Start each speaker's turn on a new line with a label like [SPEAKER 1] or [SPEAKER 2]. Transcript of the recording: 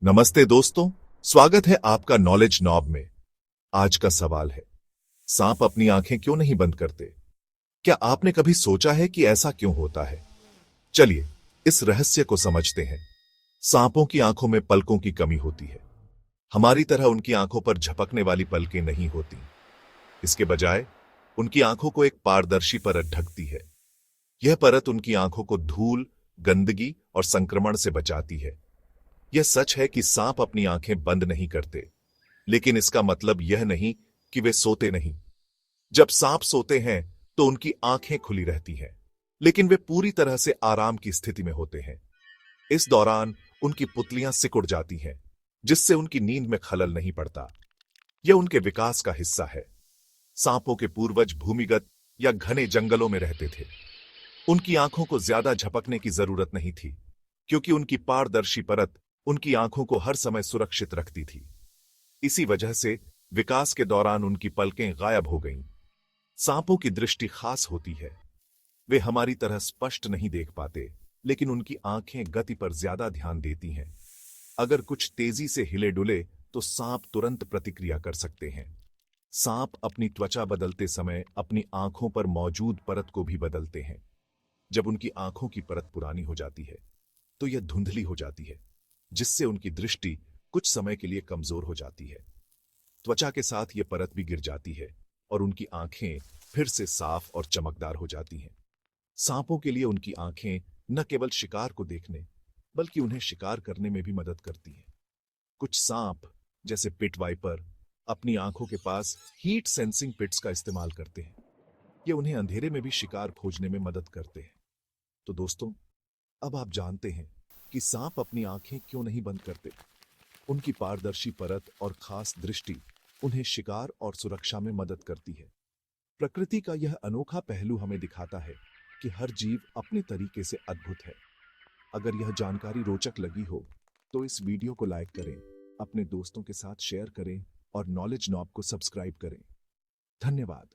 [SPEAKER 1] नमस्ते दोस्तों, स्वागत है आपका नॉलेज नॉब में। आज का सवाल है, सांप अपनी आंखें क्यों नहीं बंद करते? क्या आपने कभी सोचा है कि ऐसा क्यों होता है? चलिए इस रहस्य को समझते हैं। सांपों की आंखों में पलकों की कमी होती है। हमारी तरह उनकी आंखों पर झपकने वाली पलकें नहीं होती। इसके बजाय उनकी आंखों को एक पारदर्शी परत ढकती है। यह परत उनकी आंखों को धूल, गंदगी और संक्रमण से बचाती है। यह सच है कि सांप अपनी आंखें बंद नहीं करते, लेकिन इसका मतलब यह नहीं कि वे सोते नहीं। जब सांप सोते हैं तो उनकी आंखें खुली रहती हैं, लेकिन वे पूरी तरह से आराम की स्थिति में होते हैं। इस दौरान उनकी पुतलियां सिकुड़ जाती हैं, जिससे उनकी नींद में खलल नहीं पड़ता। यह उनके विकास का हिस्सा है। सांपों के पूर्वज भूमिगत या घने जंगलों में रहते थे। उनकी आंखों को ज्यादा झपकने की जरूरत नहीं थी, क्योंकि उनकी पारदर्शी परत उनकी आंखों को हर समय सुरक्षित रखती थी। इसी वजह से विकास के दौरान उनकी पलकें गायब हो गईं। सांपों की दृष्टि खास होती है। वे हमारी तरह स्पष्ट नहीं देख पाते, लेकिन उनकी आंखें गति पर ज्यादा ध्यान देती हैं। अगर कुछ तेजी से हिले डुले तो सांप तुरंत प्रतिक्रिया कर सकते हैं। सांप अपनी त्वचा बदलते समय अपनी आंखों पर मौजूद परत को भी बदलते हैं। जब उनकी आंखों की परत पुरानी हो जाती है तो यह धुंधली हो जाती है, जिससे उनकी दृष्टि कुछ समय के लिए कमजोर हो जाती है। त्वचा के साथ यह परत भी गिर जाती है और उनकी आंखें फिर से साफ और चमकदार हो जाती हैं। सांपों के लिए उनकी आंखें न केवल शिकार को देखने, बल्कि उन्हें शिकार करने में भी मदद करती हैं। कुछ सांप, जैसे पिट वाइपर, अपनी आंखों के पास हीट सेंसिंग पिट्स का इस्तेमाल करते हैं। ये उन्हें अंधेरे में भी शिकार खोजने में मदद करते हैं। तो दोस्तों, अब आप जानते हैं कि सांप अपनी आंखें क्यों नहीं बंद करते। उनकी पारदर्शी परत और खास दृष्टि उन्हें शिकार और सुरक्षा में मदद करती है। प्रकृति का यह अनोखा पहलू हमें दिखाता है कि हर जीव अपने तरीके से अद्भुत है। अगर यह जानकारी रोचक लगी हो तो इस वीडियो को लाइक करें, अपने दोस्तों के साथ शेयर करें और नॉलेज नॉब को सब्सक्राइब करें। धन्यवाद।